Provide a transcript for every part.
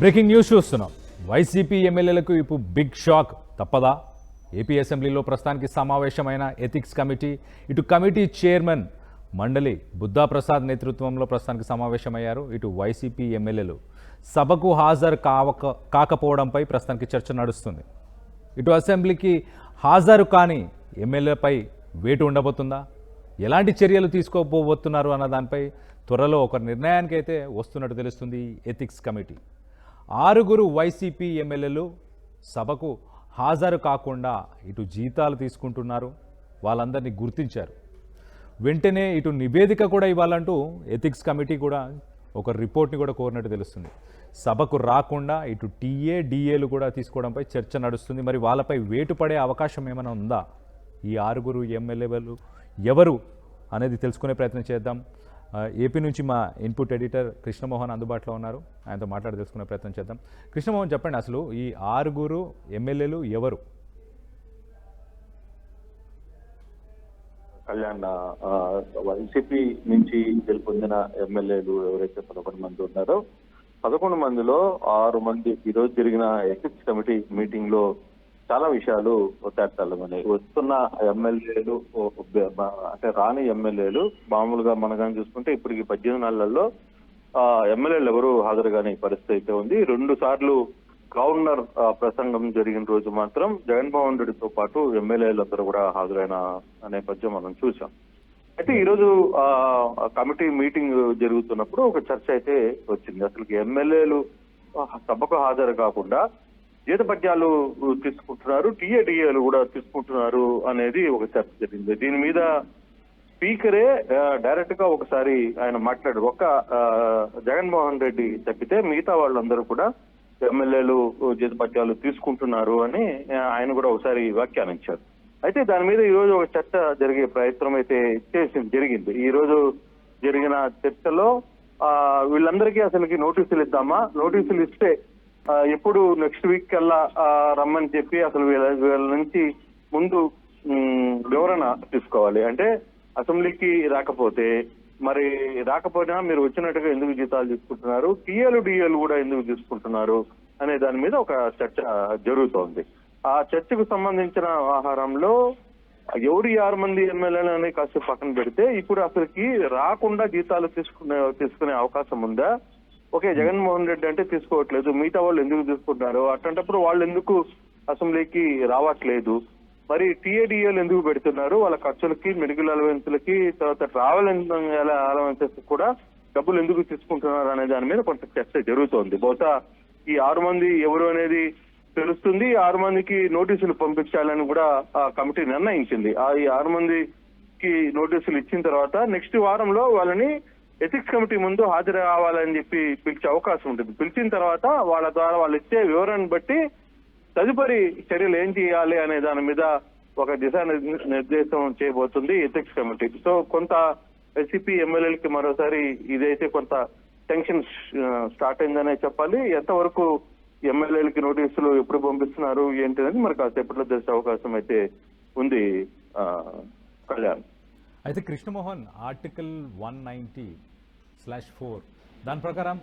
Breaking news చూస్తున్నాం. YCP ఎమ్మెల్యేలకు ఇప్పుడు బిగ్ షాక్ తప్పదా? ఏపీ అసెంబ్లీలో ప్రస్తుతానికి సమావేశమైన ఎథిక్స్ కమిటీ, ఇటు కమిటీ చైర్మన్ మండలి బుద్ధా ప్రసాద్ నేతృత్వంలో ప్రస్తుతానికి సమావేశమయ్యారు. ఇటు వైసీపీ ఎమ్మెల్యేలు సభకు హాజరు కాకపోవడంపై ప్రస్తుతానికి చర్చ నడుస్తుంది. ఇటు అసెంబ్లీకి హాజరు కాని ఎమ్మెల్యేపై వేటు ఉండబోతుందా, ఎలాంటి చర్యలు తీసుకోబోతున్నారు అన్న దానిపై త్వరలో ఒక నిర్ణయానికి అయితే వస్తున్నట్టు తెలుస్తుంది ఎథిక్స్ కమిటీ. 6 వైసీపీ ఎమ్మెల్యేలు సభకు హాజరు కాకుండా ఇటు జీతాలు తీసుకుంటున్నారు, వాళ్ళందరినీ గుర్తించారు. వెంటనే ఇటు నివేదిక కూడా ఇవ్వాలంటూ ఎథిక్స్ కమిటీ కూడా ఒక రిపోర్ట్ని కూడా కోరినట్టు తెలుస్తుంది. సభకు రాకుండా ఇటు టీఏ డిఏలు కూడా తీసుకోవడంపై చర్చ నడుస్తుంది. మరి వాళ్ళపై వేటు పడే అవకాశం ఏమైనా ఉందా? ఈ 6 ఎమ్మెల్యేలు ఎవరు అనేది తెలుసుకునే ప్రయత్నం చేద్దాం. ఏపీ నుంచి మా ఇన్పుట్ ఎడిటర్ కృష్ణమోహన్ అందుబాటులో ఉన్నారు, ఆయనతో మాట్లాడి తెలుసుకునే ప్రయత్నం చేద్దాం. కృష్ణమోహన్, చెప్పండి, అసలు ఈ 6 ఎమ్మెల్యేలు ఎవరు? కళ్యాణ్, వైసీపీ నుంచి గెలుపొందిన ఎమ్మెల్యేలు ఎవరైతే 11 మంది ఉన్నారో 11 మందిలో 6 మంది ఈరోజు జరిగిన ఎథిక్స్ కమిటీ మీటింగ్ లో చాలా విషయాలు తేటతెల్లమని వస్తున్న ఎమ్మెల్యేలు, అంటే రాని ఎమ్మెల్యేలు మామూలుగా మనగాని చూసుకుంటే ఇప్పటికి 18 నెలల్లో ఎమ్మెల్యేలు ఎవరు హాజరు కాని పరిస్థితి అయితే ఉంది. 2 సార్లు గవర్నర్ ప్రసంగం జరిగిన రోజు మాత్రం జగన్మోహన్ రెడ్డితో పాటు ఎమ్మెల్యేలందరూ కూడా హాజరైన నేపథ్యం మనం చూసాం. అయితే ఈ రోజు కమిటీ మీటింగ్ జరుగుతున్నప్పుడు ఒక చర్చ అయితే వచ్చింది. అసలు ఎమ్మెల్యేలు సభకు హాజరు కాకుండా జీతభత్యాలు తీసుకుంటున్నారు, టీఏడిఏలు కూడా తీసుకుంటున్నారు అనేది ఒక చర్చ జరిగింది. దీని మీద స్పీకరే డైరెక్ట్ గా ఒకసారి ఆయన మాట్లాడారు. జగన్మోహన్ రెడ్డి తప్పితే మిగతా వాళ్ళందరూ కూడా ఎమ్మెల్యేలు జీతభత్యాలు తీసుకుంటున్నారు అని ఆయన కూడా ఒకసారి వ్యాఖ్యానించారు. అయితే దాని మీద ఈ రోజు ఒక చర్చ జరిగే ప్రయత్నం అయితే జరిగింది. ఈ రోజు జరిగిన చర్చలో వీళ్ళందరికీ అసలుకి నోటీసులు ఇద్దామా, నోటీసులు ఇస్తే ఎప్పుడు నెక్స్ట్ వీక్ కల్లా రమ్మని చెప్పి అసలు వీళ్ళ నుంచి ముందు వివరణ తీసుకోవాలి. అంటే అసెంబ్లీకి రాకపోయినా మీరు వచ్చినట్టుగా ఎందుకు జీతాలు తీసుకుంటున్నారు, టీఏలు డిఏలు కూడా ఎందుకు తీసుకుంటున్నారు అనే దాని మీద ఒక చర్చ జరుగుతోంది. ఆ చర్చకు సంబంధించిన వ్యవహారంలో ఎవరు 6 మంది ఎమ్మెల్యేలు అని కాసేపు పక్కన పెడితే ఇప్పుడు అసలుకి రాకుండా జీతాలు తీసుకునే అవకాశం ఉందా? ఓకే, జగన్మోహన్ రెడ్డి అంటే తీసుకోవట్లేదు, మిగతా వాళ్ళు ఎందుకు తీసుకుంటున్నారు? అట్లాంటప్పుడు వాళ్ళు ఎందుకు అసెంబ్లీకి రావట్లేదు? మరి టీఏడిఏలు ఎందుకు పెడుతున్నారు? వాళ్ళ ఖర్చులకి, మెడికల్ అలవెన్స్లకి, తర్వాత ట్రావెల్ అలవెన్సెస్ కూడా డబ్బులు ఎందుకు తీసుకుంటున్నారు అనే దాని మీద కొంత చర్చ జరుగుతోంది. బహుశా ఈ 6 మంది ఎవరు అనేది తెలుస్తుంది. 6 మందికి నోటీసులు పంపించాలని కూడా కమిటీ నిర్ణయించింది. ఈ 6 మందికి నోటీసులు ఇచ్చిన తర్వాత నెక్స్ట్ వారంలో వాళ్ళని ఎథిక్స్ కమిటీ ముందు హాజరు కావాలని చెప్పి పిలిచే అవకాశం ఉంటుంది. పిలిచిన తర్వాత వాళ్ళ ద్వారా వాళ్ళు ఇచ్చే వివరాన్ని బట్టి తదుపరి చర్యలు ఏం చేయాలి అనే దాని మీద ఒక దిశానిర్దేశం చేయబోతుంది ఎథిక్స్ కమిటీ. సో కొంత వైసీపీ ఎమ్మెల్యేలకి మరోసారి ఇదైతే కొంత టెన్షన్ స్టార్ట్ అయిందనే చెప్పాలి. ఎంతవరకు ఎమ్మెల్యేలకి నోటీసులు ఎప్పుడు పంపిస్తున్నారు ఏంటి అనేది మరి కాసేపట్లో తెలిసే అవకాశం అయితే ఉంది. కళ్యాణ్, అయితే కృష్ణమోహన్, ఆర్టికల్ 190/4 దాని ప్రకారం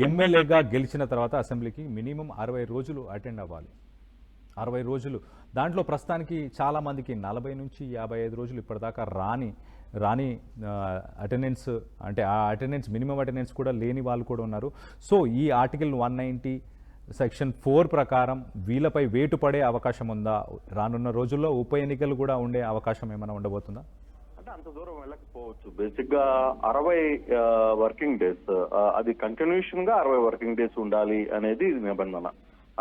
ఎమ్మెల్యేగా గెలిచిన తర్వాత అసెంబ్లీకి మినిమం 60 రోజులు అటెండ్ అవ్వాలి. 60 రోజులు, దాంట్లో ప్రస్తుతానికి చాలా మందికి 40 నుంచి 55 రోజులు ఇప్పటిదాకా రాని అటెండెన్స్, అంటే ఆ అటెండెన్స్ మినిమం అటెండెన్స్ కూడా లేని వాళ్ళు కూడా ఉన్నారు. సో ఈ ఆర్టికల్ 190(4) ప్రకారం వీళ్ళపై వేటు పడే అవకాశం ఉందా? రానున్న రోజుల్లో ఉప ఎన్నికలు కూడా ఉండే అవకాశం ఏమైనా ఉండబోతుందా? అంటే అంత దూరం వెళ్ళకపోవచ్చు. బేసిక్ గా 60 వర్కింగ్ డేస్, అది కంటిన్యూషన్ గా 60 వర్కింగ్ డేస్ ఉండాలి అనేది నిబంధన.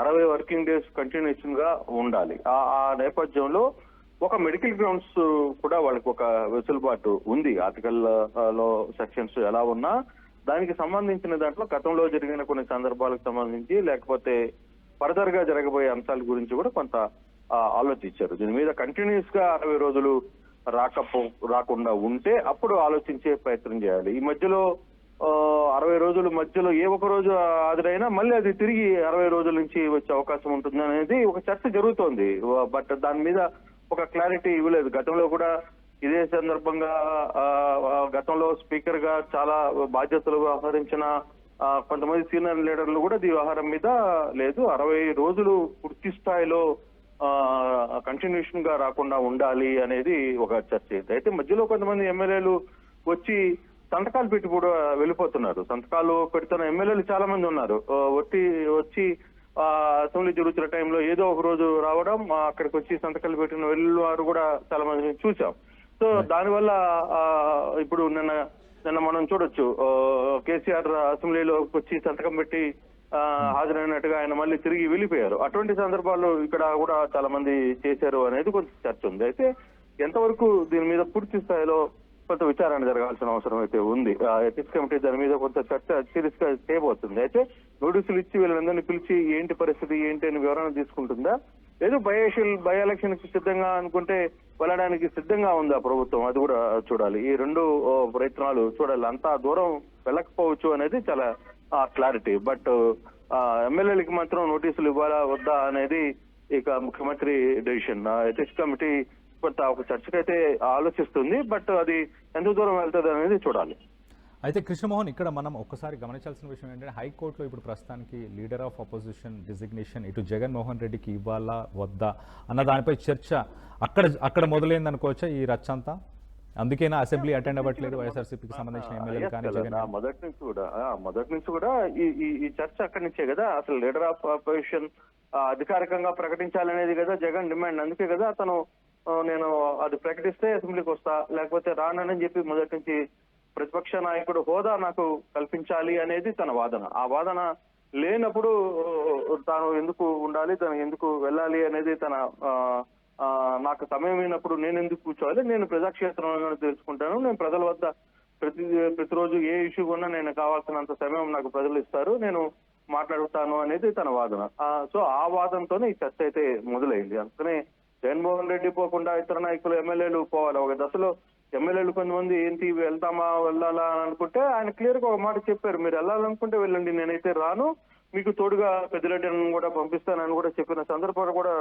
60 వర్కింగ్ డేస్ కంటిన్యూషన్ గా ఉండాలి. ఆ నేపథ్యంలో ఒక మెడికల్ గ్రౌండ్స్ కూడా వాళ్ళకి ఒక వెసులుబాటు ఉంది. ఆర్టికల్ లో సెక్షన్స్ ఎలా ఉన్నా దానికి సంబంధించిన దాంట్లో గతంలో జరిగిన కొన్ని సందర్భాలకు సంబంధించి లేకపోతే ఫర్దర్ గా జరగబోయే అంశాల గురించి కూడా కొంత ఆలోచించారు. దీని మీద కంటిన్యూస్ గా 60 రోజులు రాకుండా ఉంటే అప్పుడు ఆలోచించే ప్రయత్నం చేయాలి. ఈ మధ్యలో 60 రోజుల మధ్యలో ఏ ఒక రోజు హాజరైనా మళ్ళీ అది తిరిగి 60 రోజుల నుంచి వచ్చే అవకాశం ఉంటుంది అనేది ఒక చర్చ జరుగుతోంది. బట్ దాని మీద ఒక క్లారిటీ ఇవ్వలేదు. గతంలో కూడా ఇదే సందర్భంగా గతంలో స్పీకర్ గా చాలా బాధ్యతలు వ్యవహరించిన కొంతమంది సీనియర్ లీడర్లు కూడా ఈ వ్యవహారం మీద లేదు 60 రోజులు పూర్తి స్థాయిలో కంటిన్యూషన్ గా రాకుండా ఉండాలి అనేది ఒక చర్చ. అయితే మధ్యలో కొంతమంది ఎమ్మెల్యేలు వచ్చి సంతకాలు పెట్టి కూడా వెళ్ళిపోతున్నారు. సంతకాలు పెడుతున్న ఎమ్మెల్యేలు చాలా మంది ఉన్నారు. వచ్చి అసెంబ్లీ జరుగుతున్న టైంలో ఏదో ఒక రోజు రావడం, అక్కడికి వచ్చి సంతకాలు పెట్టిన వెళ్ళేవారు కూడా చాలా మంది చూసాం. సో దానివల్ల ఇప్పుడు నిన్న మనం చూడొచ్చు, కేసీఆర్ అసెంబ్లీలో వచ్చి సంతకం పెట్టి హాజరైనట్టుగా ఆయన మళ్ళీ తిరిగి వెళ్ళిపోయారు. అటువంటి సందర్భాల్లో ఇక్కడ కూడా చాలా మంది చేశారు అనేది కొంచెం చర్చ ఉంది. అయితే ఎంతవరకు దీని మీద పూర్తి స్థాయిలో కొంత విచారణ జరగాల్సిన అవసరం అయితే ఉంది. ఎథిక్స్ కమిటీ దాని మీద కొంత చర్చ సీరియస్ గా చేయబోతుంది. అయితే నోటీసులు ఇచ్చి వీళ్ళందరినీ పిలిచి ఏంటి పరిస్థితి ఏంటి అని వివరణ తీసుకుంటుందా, లేదు బై ఎలక్షన్ కి సిద్ధంగా అనుకుంటే వెళ్ళడానికి సిద్ధంగా ఉందా ప్రభుత్వం, అది కూడా చూడాలి. ఈ రెండు ప్రయత్నాలు చూడాలి. అంతా దూరం వెళ్ళకపోవచ్చు అనేది చాలా క్లారిటీ. బట్ ఎమ్మెల్యేలకి మాత్రం నోటీసులు ఇవ్వాలా వద్దా అనేది ఇక ముఖ్యమంత్రి డెసిషన్. ఎథిక్స్ కమిటీ కొంత ఒక చర్చకైతే ఆలోచిస్తుంది. బట్ అది ఎంత దూరం వెళ్తుంది అనేది చూడాలి. అయితే కృష్ణమోహన్, ఇక్కడ మనం ఒక్కసారి గమనించాల్సిన విషయం ఏంటంటే హైకోర్టులో ఇప్పుడు ప్రస్తుతానికి లీడర్ ఆఫ్ అపోజిషన్ డిజిగ్నేషన్ ఇటు జగన్మోహన్ రెడ్డికి ఇవ్వాలా వద్దా అన్న దానిపై చర్చ అక్కడ మొదలైంది అనుకోవచ్చా ఈ రచ్చ అంతా? అందుకేనా అసెంబ్లీ అటెండ్ అవ్వట్లేదు వైఎస్ఆర్సీపీకి సంబంధించిన ఎమ్మెల్యేలు కానీ మొదటి నుంచి కూడా ఈ చర్చ అక్కడి నుంచే కదా. అసలు లీడర్ ఆఫ్ అపోజిషన్ అధికారికంగా ప్రకటించాలనేది కదా జగన్ డిమాండ్. అందుకే కదా అతను నేను అది ప్రకటిస్తే అసెంబ్లీకి వస్తా, లేకపోతే రానని చెప్పి మొదటి నుంచి ప్రతిపక్ష నాయకుడు హోదా నాకు కల్పించాలి అనేది తన వాదన. ఆ వాదన లేనప్పుడు తాను ఎందుకు ఉండాలి, తను ఎందుకు వెళ్ళాలి అనేది తన నాకు సమయమైనప్పుడు నేను ఎందుకు కూర్చోవాలి, నేను ప్రజాక్షేత్రంలో తెలుసుకుంటాను, నేను ప్రజల వద్ద ప్రతిరోజు ఏ ఇష్యూ ఉన్నా నేను కావాల్సినంత సమయం నాకు ప్రజలు ఇస్తారు, నేను మాట్లాడుతాను అనేది తన వాదన. సో ఆ వాదనతోనే ఈ చర్చ అయితే మొదలైంది. అందుకనే జగన్మోహన్ రెడ్డి పోకుండా ఇతర నాయకులు ఎమ్మెల్యేలు పోవాలి. ఒక దశలో ఎమ్మెల్యేలు కొంతమంది ఏంటి వెళ్ళాలా అని అనుకుంటే ఆయన క్లియర్ గా ఒక మాట చెప్పారు, మీరు వెళ్ళాలనుకుంటే వెళ్ళండి, నేనైతే రాను, మీకు తోడుగా పెద్దరెడ్డిని కూడా పంపిస్తానని కూడా చెప్పిన సందర్భాలు కూడా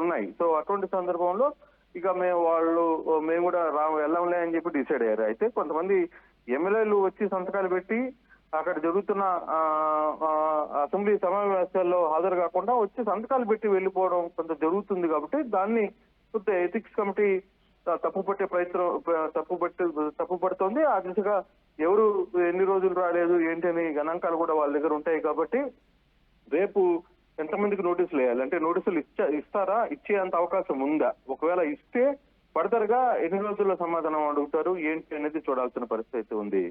ఉన్నాయి. సో అటువంటి సందర్భంలో ఇక మేము కూడా వెళ్ళంలే అని చెప్పి డిసైడ్ అయ్యారు. అయితే కొంతమంది ఎమ్మెల్యేలు వచ్చి సంతకాలు పెట్టి అక్కడ జరుగుతున్న అసెంబ్లీ సమావేశాల్లో హాజరు కాకుండా వచ్చి సంతకాలు పెట్టి వెళ్ళిపోవడం కొంత జరుగుతుంది. కాబట్టి దాన్ని కొంత ఎథిక్స్ కమిటీ తప్పుపడుతోంది. ఆ దిశగా ఎవరు ఎన్ని రోజులు రాలేదు ఏంటి అని గణాంకాలు కూడా వాళ్ళ దగ్గర ఉంటాయి. కాబట్టి రేపు ఎంతమందికి నోటీసులు వేయాలి, అంటే నోటీసులు ఇస్తారా, ఇచ్చేంత అవకాశం ఉందా, ఒకవేళ ఇస్తే ఫర్దర్ గా ఎన్ని రోజుల్లో సమాధానం అడుగుతారు ఏంటి అనేది చూడాల్సిన పరిస్థితి ఉంది.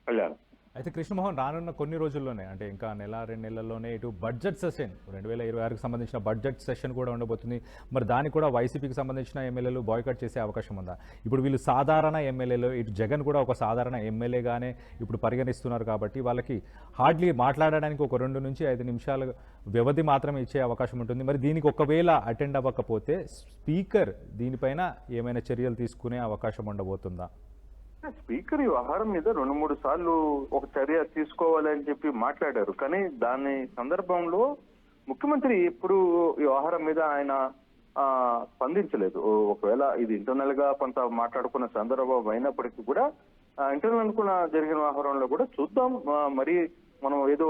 కళ్యాణ్, అయితే కృష్ణమోహన్, రానున్న కొన్ని రోజుల్లోనే అంటే ఇంకా నెల 2 నెలల్లోనే ఇటు బడ్జెట్ సెషన్ 2026కి సంబంధించిన బడ్జెట్ సెషన్ కూడా ఉండబోతుంది. మరి దానికి కూడా వైసీపీకి సంబంధించిన ఎమ్మెల్యేలు బాయ్కాట్ చేసే అవకాశం ఉందా? ఇప్పుడు వీళ్ళు సాధారణ ఎమ్మెల్యేలు, ఇటు జగన్ కూడా ఒక సాధారణ ఎమ్మెల్యేగానే ఇప్పుడు పరిగణిస్తున్నారు. కాబట్టి వాళ్ళకి హార్డ్లీ మాట్లాడడానికి ఒక 2 నుంచి 5 నిమిషాల వ్యవధి మాత్రమే ఇచ్చే అవకాశం ఉంటుంది. మరి దీనికి ఒకవేళ అటెండ్ అవ్వకపోతే స్పీకర్ దీనిపైన ఏమైనా చర్యలు తీసుకునే అవకాశం ఉండబోతుందా? స్పీకర్ ఈ వ్యవహారం మీద 2-3 సార్లు ఒక చర్య తీసుకోవాలని చెప్పి మాట్లాడారు. కానీ దాని సందర్భంలో ముఖ్యమంత్రి ఎప్పుడు ఈ వ్యవహారం మీద ఆయన స్పందించలేదు. ఒకవేళ ఇది ఇంటర్నల్ గా కొంత మాట్లాడుకున్న సందర్భం అయినప్పటికీ కూడా ఇంటర్నల్ అనుకున్న జరిగిన వ్యవహారంలో కూడా చూద్దాం. మరి మనం ఏదో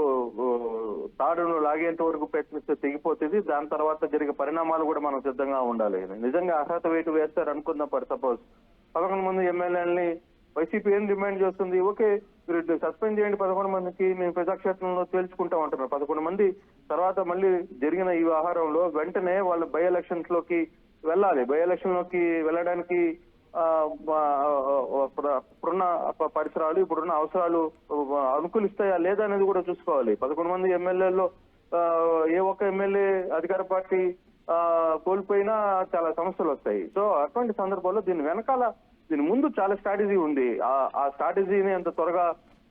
తాడును లాగేంత వరకు ప్రయత్నిస్తే తెగిపోతుంది. దాని తర్వాత జరిగే పరిణామాలు కూడా మనం సిద్ధంగా ఉండాలి. నిజంగా అర్హత వేటు వేస్తారు అనుకుందాం. ఫర్ సపోజ్ 11 మంది ఎమ్మెల్యేలని వైసీపీ ఏం డిమాండ్ చేస్తుంది, ఓకే మీరు సస్పెండ్ చేయండి 11 మందికి, మేము ప్రజాక్షేత్రంలో తేల్చుకుంటాం అంటున్నారు. 11 మంది తర్వాత మళ్ళీ జరిగిన ఈ వ్యవహారంలో వెంటనే వాళ్ళు బై ఎలక్షన్స్ లోకి వెళ్ళాలి. బై ఎలక్షన్ లోకి వెళ్ళడానికి ఇప్పుడున్న పరిసరాలు, ఇప్పుడున్న అవసరాలు అనుకూలిస్తాయా లేదా అనేది కూడా చూసుకోవాలి. 11 మంది ఎమ్మెల్యేల్లో ఏ ఒక్క ఎమ్మెల్యే అధికార పార్టీ కోల్పోయినా చాలా సమస్యలు వస్తాయి. సో అటువంటి సందర్భాల్లో దీని ముందు చాలా స్ట్రాటజీ ఉంది. ఆ స్ట్రాటజీని అంత త్వరగా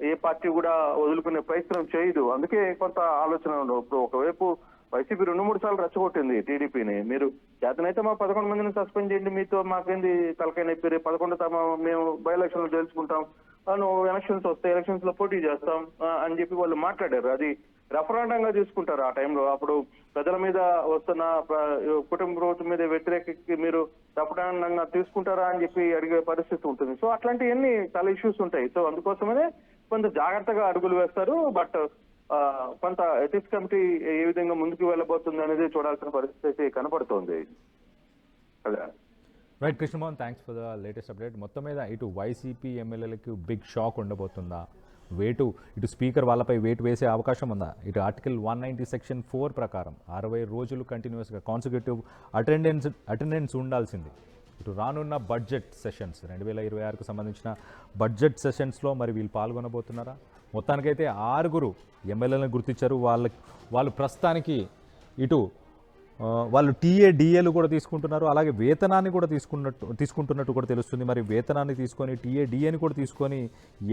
ఏ పార్టీ కూడా వదులుకునే ప్రయత్నం చేయదు. అందుకే కొంత ఆలోచన ఉండవు. ఇప్పుడు ఒకవైపు వైసీపీ 2-3 సార్లు రెచ్చగొట్టింది టీడీపీని, మీరు చేతనైతే మా 11 మందిని సస్పెండ్ చేయండి, మీతో మాకేంది తలకాయ నొప్పి, 11 మేము బై ఎలక్షన్ లో తెలుసుకుంటాం, ఎలక్షన్స్ వస్తే ఎలక్షన్స్ లో పోటీ చేస్తాం అని చెప్పి వాళ్ళు మాట్లాడారు. అది రెఫరెండంగా తీసుకుంటారు ఆ టైంలో. అప్పుడు ప్రజల మీద వస్తున్న కుటుంబ ప్రభుత్వం మీద వ్యతిరేకి మీరు రెఫరెండంగా తీసుకుంటారా అని చెప్పి అడిగే పరిస్థితి ఉంటుంది. సో అట్లాంటివన్నీ చాలా ఇష్యూస్ ఉంటాయి. సో అందుకోసమనే కొంత జాగ్రత్తగా అడుగులు వేస్తారు. బట్ కొంత ఎథిక్స్ కమిటీ ఏ విధంగా ముందుకు వెళ్ళబోతుంది అనేది చూడాల్సిన పరిస్థితి కనపడుతోంది. అదే right Krishnamohan, thanks for the latest update. మొత్తం మీద ఇటు వైసీపీ ఎమ్మెల్యేలకు బిగ్ షాక్ ఉండబోతుందా? ఇటు స్పీకర్ వాళ్ళపై వేటు వేసే అవకాశం ఉందా? ఇటు ఆర్టికల్ 190 సెక్షన్ 4 ప్రకారం 60 రోజులు కంటిన్యూస్గా కాన్సిక్యూటివ్ అటెండెన్స్ ఉండాల్సింది. ఇటు రానున్న బడ్జెట్ సెషన్స్ 2026కు సంబంధించిన బడ్జెట్ సెషన్స్లో మరి వీళ్ళు పాల్గొనబోతున్నారా? మొత్తానికైతే 6 ఎమ్మెల్యేలను గుర్తించారు. వాళ్ళు ప్రస్తుతానికి ఇటు వాళ్ళు టీఏ-డిఏలు కూడా తీసుకుంటున్నారు, అలాగే వేతనాన్ని కూడా తీసుకుంటున్నట్టు కూడా తెలుస్తుంది. మరి వేతనాన్ని తీసుకొని టీఏ-డిఏని కూడా తీసుకొని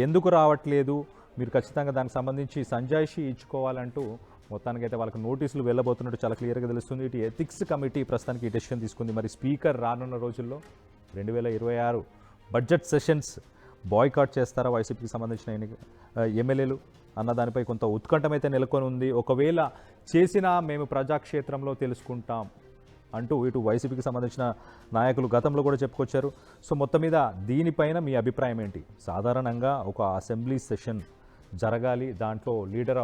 ఎందుకు రావట్లేదు, మీరు ఖచ్చితంగా దానికి సంబంధించి సంజాయిషి ఇచ్చుకోవాలంటూ మొత్తానికైతే వాళ్ళకి నోటీసులు వెళ్ళబోతున్నట్టు చాలా క్లియర్గా తెలుస్తుంది. ఇటు ఎథిక్స్ కమిటీ ప్రస్తుతానికి ఈ డెసిషన్ తీసుకుంది. మరి స్పీకర్ రానున్న రోజుల్లో 2026 బడ్జెట్ సెషన్స్ బాయ్కాట్ చేస్తారా వైసీపీకి సంబంధించిన ఎమ్మెల్యేలు అన్న దానిపై కొంత ఉత్కంఠమైతే నెలకొని ఉంది. ఒకవేళ చేసినా మేము ప్రజాక్షేత్రంలో తెలుసుకుంటాం అంటూ ఇటు వైసీపీకి సంబంధించిన నాయకులు గతంలో కూడా చెప్పుకొచ్చారు. సో మొత్తం మీద దీనిపైన మీ అభిప్రాయం ఏంటి? సాధారణంగా ఒక అసెంబ్లీ సెషన్ జరగాలి, దాంట్లో లీడర్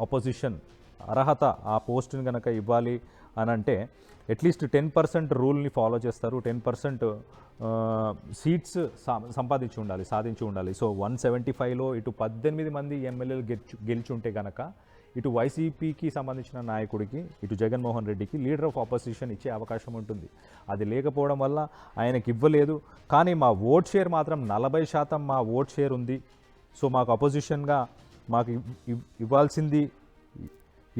ఆపోజిషన్ అర్హత ఆ పోస్టుని కనుక ఇవ్వాలి అని అంటే అట్లీస్ట్ 10% రూల్ని ఫాలో చేస్తారు. 10% సీట్స్ సాధించి ఉండాలి. సో 175లో ఇటు 18 మంది ఎమ్మెల్యేలు గెలిచి ఉంటే కనుక ఇటు వైసీపీకి సంబంధించిన నాయకుడికి, ఇటు జగన్మోహన్ రెడ్డికి లీడర్ ఆఫ్ ఆపోజిషన్ ఇచ్చే అవకాశం ఉంటుంది. అది లేకపోవడం వల్ల ఆయనకి ఇవ్వలేదు. కానీ మా ఓట్ షేర్ మాత్రం 40% మా ఓట్ షేర్ ఉంది. సో మాకు అపోజిషన్గా మాకు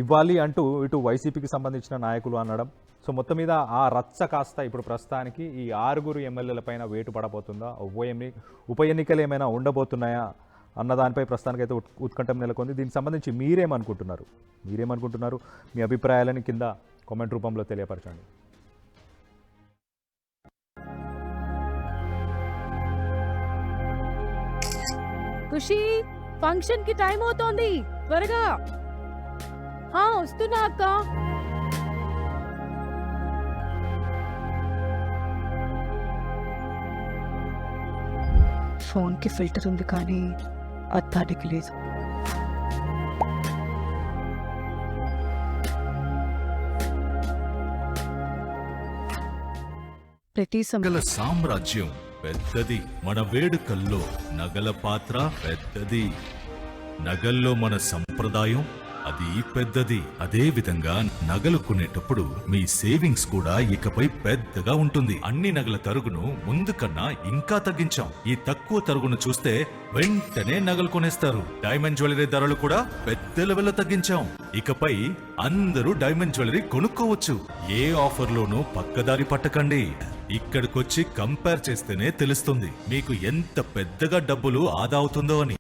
ఇవ్వాలి అంటూ ఇటు వైసీపీకి సంబంధించిన నాయకులు అనడం. సో మొత్తం మీద ఆ రచ్చ కాస్త ఇప్పుడు ప్రస్తుతానికి ఈ 6 ఎమ్మెల్యేల పైన వేటు పడబోతుందా, ఉప ఎన్నికలు ఏమైనా ఉండబోతున్నాయా అన్న దానిపై ప్రస్తుతానికైతే ఉత్కంఠం నెలకొంది. దీనికి సంబంధించి మీరేమనుకుంటున్నారు? మీ అభిప్రాయాలని కింద కామెంట్ రూపంలో తెలియపరచండి. ఖుషి, ఫంక్షన్ కి టైం అవుతోంది, త్వరగా. వస్తున్నా అక్క. ఫోన్కి ఫిల్టర్ ఉంది కానీ అద్దానికి లేదు. ప్రతి నగల సామ్రాజ్యం పెద్దది, మన వేడుకల్లో నగల పాత్ర పెద్దది. నగల్లో మన సంప్రదాయం అది పెద్దది. అదే విధంగా నగలు కొనేటప్పుడు మీ సేవింగ్స్ కూడా ఇకపై పెద్దగా ఉంటుంది. అన్ని నగల తరుగును ముందు కన్నా ఇంకా తగ్గించాం. ఈ తక్కువ తరుగును చూస్తే వెంటనే నగలు కొనేస్తారు. డైమండ్ జ్యువెలరీ ధరలు కూడా పెద్ద లెవెల్లో తగ్గించాం. ఇకపై అందరూ డైమండ్ జ్యువెలరీ కొనుక్కోవచ్చు. ఏ ఆఫర్లోనూ పక్కదారి పట్టకండి. ఇక్కడికొచ్చి కంపేర్ చేస్తేనే తెలుస్తుంది మీకు ఎంత పెద్దగా డబ్బులు ఆదా అవుతుందో అని.